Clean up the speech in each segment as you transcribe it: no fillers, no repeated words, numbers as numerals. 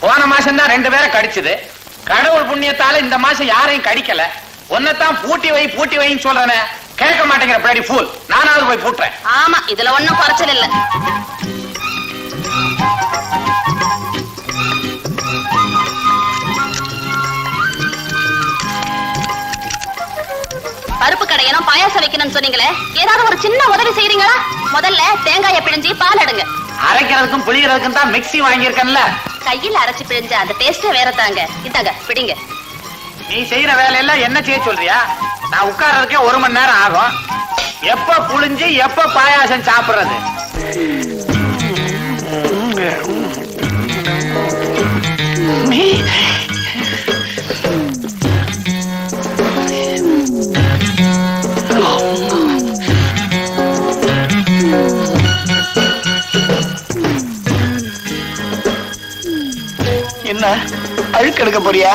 போன மாசம் தான் 2 பேரை கடிச்சது. கடவுள் புண்ணியத்தால இந்த மாசம் யாரையும் கடிக்கல. ஒன்னதான் பூட்டி வைன்னு சொல்றேனே, கேட்க மாட்டேங்கிற பிளடி ஃபூல். நானாவது போய் பூட்டுறேன். ஆமா, இதுல ஒண்ணும் குறைச்சல் இல்ல. பருப்பு கடையணும், பாயாசம் வைக்கணும்னு சொன்னீங்களே, ஏதாவது ஒரு சின்ன உதவி செய்றீங்களா? முதல்ல தேங்காயை பிழிஞ்சி பால் எடுங்க. அரைக்கிறதுக்கும் புளியறதுக்கும் தான் மிக்ஸி வாங்கியிருக்கேன்ல. கையில் அரைச்சு பிழிஞ்ச அந்த டேஸ்டே வேற தாங்க. இந்தாங்க பிடிங்க. நீ செய்யற வேலையெல்லாம் என்ன செய்ய சொல்றியா? நான் உட்கார்றதுக்கே 1 மணி நேரம் ஆகும். எப்ப புளிஞ்சு எப்ப பாயாசம் சாப்பிடுறது? என்ன அழுக்கெடுக்க போறியா?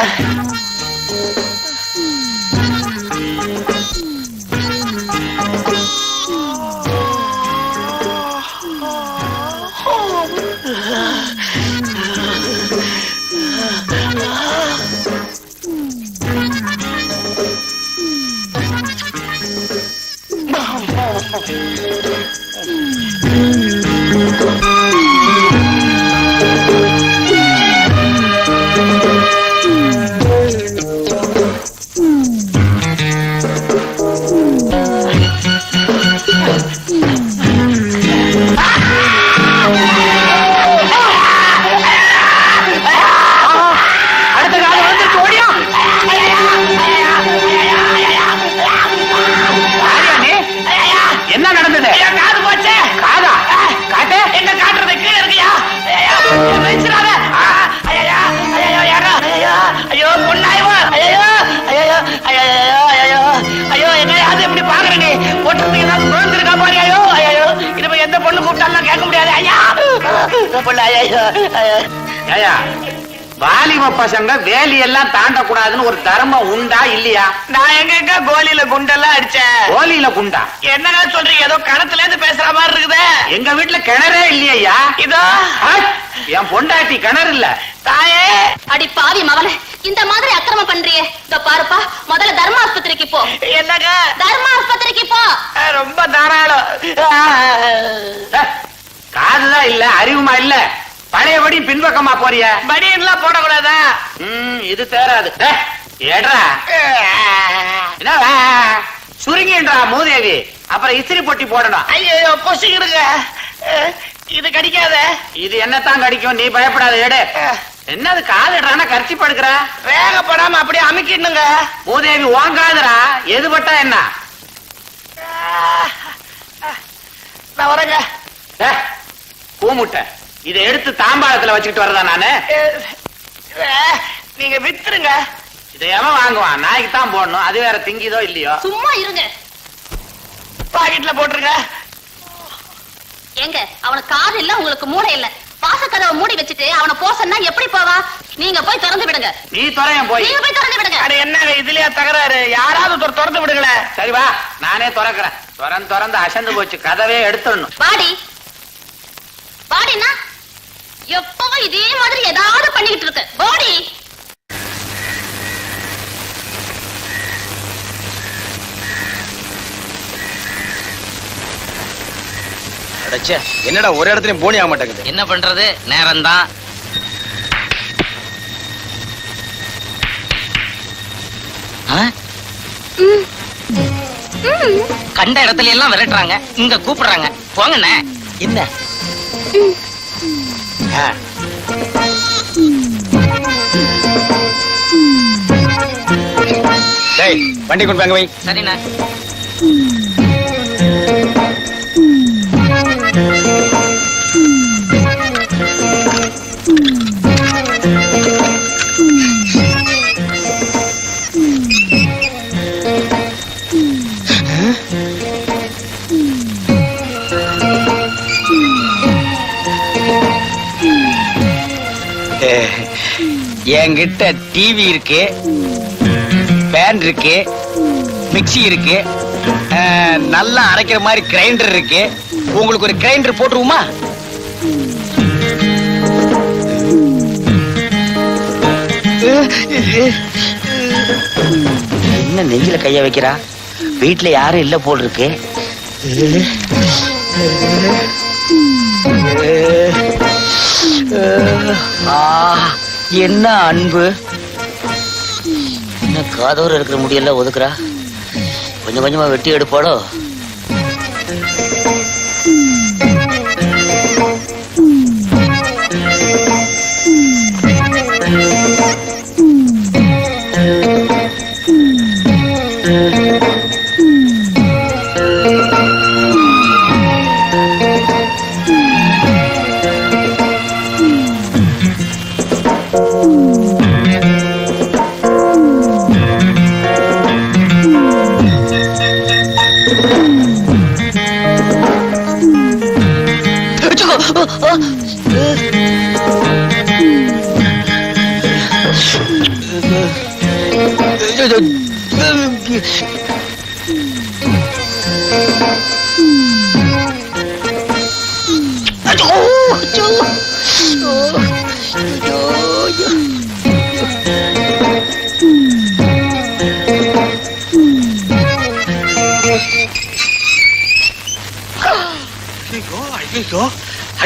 வாலிப பசங்க வேலியெல்லாம் தாண்ட கூடாதுன்னு ஒரு தர்மம் உண்டா இல்லையா? நான் எங்க கோலியில குண்டெல்லாம் அடிச்சேன். கோலியில குண்டா என்னங்க சொல்றீங்க? ஏதோ கிணத்துல இருந்து பேசுற மாதிரி இருக்குது. எங்க வீட்டுல கிணறே இல்லையா? இதோ என் பொண்டாட்டி கிணறு இல்ல. தாயே அடி பாவி மவளே, இந்த மாதிரி அக்கிரமம் பண்றியே. இதோ பாருப்பா, முதல்ல தர்ம ஆஸ்பத்திரிக்கு போ. என்னங்க? தர்ம ஆஸ்பத்திரிக்கு போ. ரொம்ப தாராளம். காதுதான் இல்ல, அறிவுமா இல்ல. பழையபடி பின்பக்கமா போறிய. பனியன்லாம் போடக்கூடாதா? இது தேராது. ஏடா என்ன சுருங்கின்றா மூதேவி. அப்புறம் இஸ்திரி பொட்டி போடணும். ஐயோ பொசிக்கிடுங்க. இது கடிக்காத. இது என்னத்தான் கடிக்கும், நீ பயப்படாத. எடு. என்னது காதுடுறானா கர்ச்சி படுக்கிற? வேகப்படாம அப்படியே அமுக்கிடுங்க. மூதேவி வாங்காதுரா. எது பட்டா என்ன? நான் வரேங்க. பூமுட்டை இதை எடுத்து தாம்பாளத்துல வச்சுக்கிட்டு வரதா நானு? நீங்க வித்துருங்க. இதை எவன் வாங்குவான்? நாய்க்கு தான் போடணும். அது வேற திங்கிதோ இல்லையோ. சும்மா இருங்க. பாக்கெட்ல போட்டுருங்க. ஏங்க, அவனுக்கு காது இல்ல, உங்களுக்கு மூளை இல்ல. வாசக்கதவை மூடி வச்சுட்டு அவனை போசன்னா எப்படி போவான்? நீங்க போய் திறந்து விடுங்க. நீ துறையன் போய். நீங்க போய் திறந்து விடுங்க. அட என்னங்க இதுலயா தகராறு? யாராவது திறந்து விடுங்களேன். சரி வா, நானே திறக்கிறேன். திறந்து அசந்து போச்சு. கதவே எடுத்துடணும். பாடி பாடினா எப்பவும் இதே மாதிரி ஏதாவது பண்ணிக்கிட்டு இருக்கு. பாடி அடச்சே, என்னடா ஒரு இடத்துலயும் போனி ஆக மாட்டேங்குது. என்ன பண்றது, நேரம்தான். கண்ட இடத்துல எல்லாம் விரட்டுறாங்க, இங்க கூப்பிடுறாங்க. போங்கண்ணே. என்ன டேய், வண்டி கொண்டு வாங்க வை. சரிண்ணே. என்கிட்ட டிவி இருக்கு, பேன் இருக்கு, மிக்ஸி இருக்கு, நல்லா அரைக்கிற மாதிரி கிரைண்டர் இருக்கு. உங்களுக்கு ஒரு கிரைண்டர் போட்டுருவோமா? என்ன நெஞ்சில கைய வைக்கிறா? வீட்டுல யாரும் இல்ல போல் இருக்கு. என்ன அன்பு! என்ன காதோர இருக்கிற முடியெல்லாம் ஒதுக்குறா? கொஞ்சம் கொஞ்சமா வெட்டி எடுப்பாடோ?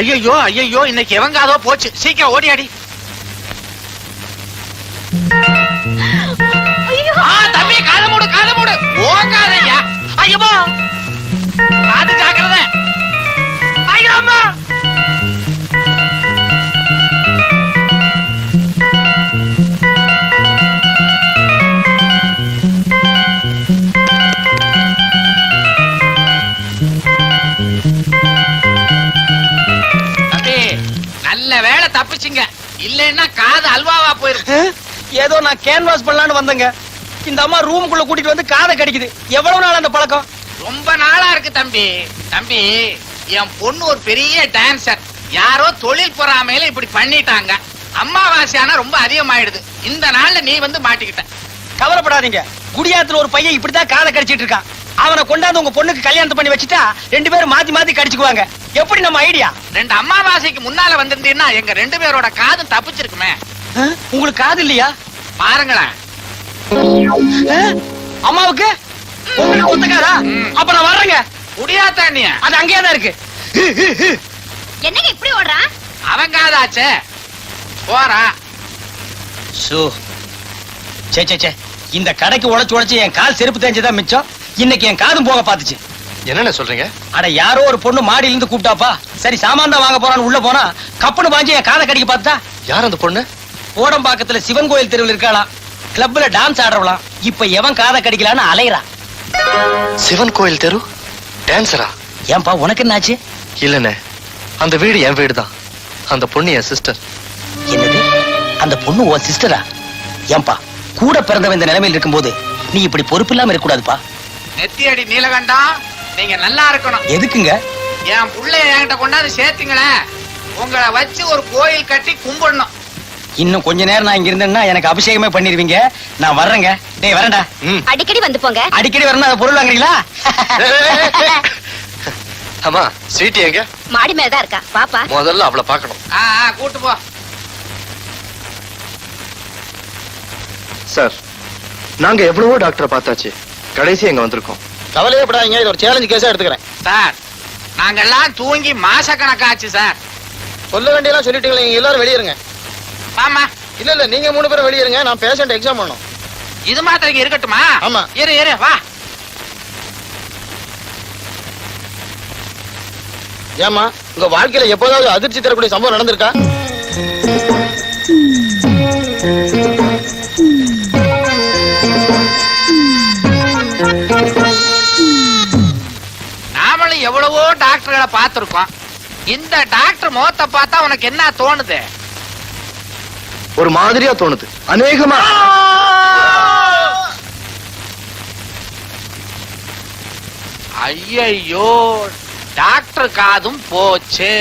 ஐயோ ஐயோ, இன்னைக்கு எவங்காதோ போச்சு. சீக்கிரம் ஓடியாடி. தம்பி, காதை மூடு, காதை மூடு. ஓங்காதையா. ஐயோ, காது ஜாக்கிரதை. ஐயோ அம்மா. நல்ல வேளை தப்பிச்சிங்க, இல்லன்னா காது அல்வாவா போயிருக்கு. ஏதோ நான் கேன்வாஸ் பண்ணலான்னு வந்தேங்க. இந்த அம்மா ரூமுக்குள்ள கூட்டிட்டு வந்து காதை கடிக்குது. எவ்வளவு நாள் அந்த பழக்கம்? ரொம்ப நாளா இருக்கு தம்பி. தம்பி, என் பொண்ணு ஒரு பெரிய டான்சர். யாரோ தொழில் பொறாமையில இப்படி பண்ணிட்டாங்க. அம்மாவாசை ஆனா ரொம்ப அதிகமாயிடுது. இந்த நாள்ல நீ வந்து மாட்டிக்கிட்ட. கவலைப்படாதீங்க. குடியாத்துல ஒரு பையன் இப்படிதான் காதை கடிச்சிட்டு இருக்கான். அவனை கொண்டாந்து உங்க பொண்ணுக்கு கல்யாணம் பண்ணி வச்சுட்டா 2 பேரும் மாத்தி மாத்தி கடிச்சுக்குவாங்க. எப்படி நம்ம ஐடியா? 2 அம்மாவாசைக்கு முன்னால வந்திருந்தீங்கன்னா எங்க 2 பேரோட காதும் தப்பிச்சிருக்குமே. உங்களுக்கு காது இல்லையா? பாருங்களேன். அம்மாவுக்கு உங்களுக்கு ஒத்துக்காதா? அப்ப நான் வர்றேங்க. முடியாத நீ அது அங்கேயே தான் இருக்கு. என்னங்க இப்படி ஓடுறான்? அவன் காதாச்சே. போறா. சே, இந்த கடைக்கு உழைச்சு என் கால் செருப்பு தேஞ்சதான் மிச்சம். இன்னைக்கு என் காதும் போக பாத்துச்சு. என்னென்ன சொல்றீங்க? அட, யாரோ ஒரு பொண்ணு மாடியில இருந்து கூப்பிட்டாப்பா. சரி, சாமான் தான் வாங்க போறான்னு உள்ள போனா கப்புனு பாஞ்சு என் காதை கடிக்க பார்த்தா. யார் அந்த பொண்ணு? ஓடம்பாக்கத்துல சிவன் கோயில் தெருவில் இருக்காளாம். கிளப்ல டான்ஸ் ஆடுறவளாம். இப்ப எவன் காதை கடிக்கலான்னு அலையறான். சிவன் கோயில் தெரு டான்சரா? ஏன்பா, உனக்கு என்னாச்சு? இல்லனே, அந்த வீடு என் வீடு தான். அந்த பொண்ணு என் சிஸ்டர். என்னது? அந்த பொண்ணு உன் சிஸ்டரா? ஏன்பா, கூட பிறந்தவன் இந்த நிலைமையில் இருக்கும்போது நீ இப்படி பொறுப்பு இல்லாம இருக்க கூடாதுப்பா. நெத்தியடி நீலகண்டம், நீங்க நல்லா இருக்கணும். எதுக்குங்க? என் புள்ளைய என்கிட்ட கொண்டாந்து சேர்த்தீங்களே, உங்களை வச்சு ஒரு கோயில் கட்டி கும்பிடணும். இன்னும் கொஞ்ச நேரம் நான் இங்க இருந்தேன்னா எனக்கு அபிஷேகமே பண்ணிருவீங்க. நான் வர்றேங்க. டேய், வரேன்டா. அடிக்கடி வந்து போங்க. அடிக்கடி வரணும். அதை பொருள் வாங்குறீங்களா? அம்மா, ஸ்வீட்டி எங்க? மாடி மேலதான் இருக்கா. பாப்பா, முதல்ல அவளை பார்க்கணும். கூட்டு போ. சார், நாங்க எவ்வளவோ டாக்டரை பார்த்தாச்சு. கடைசி எங்க வந்திருக்கோம். கவலையப்படாதீங்க. இது ஒரு சேலஞ்ச் கேஸா எடுத்துக்கிறேன். சார், நாங்கெல்லாம் தூங்கி மாசக்கணக்காச்சு சார். சொல்ல வேண்டியெல்லாம் சொல்லிட்டீங்களே, நீங்க எல்லாரும் வெளியேறுங்க. ஆமா, இல்ல நீங்க 3 பேரும் வெளியேறுங்க, நான் பேஷண்ட் எக்ஸாம் பண்ணணும். இது மாத்திரம் இங்க இருக்கட்டுமா? ஆமா. இரு வா. ஏமா உங்க வாழ்க்கையில எப்போதாவது அதிர்ச்சி தரக்கூடிய சம்பவம் நடந்திருக்கா? நாமளும் எவ்வளவோ டாக்டர்களை பார்த்திருக்கோம். இந்த டாக்டர் முகத்தை பார்த்தா உனக்கு என்ன தோணுது? ஒரு மாதிரியா தோணுது. அநேகமா ஐயையோ, டாக்டர் காதும் போச்சு.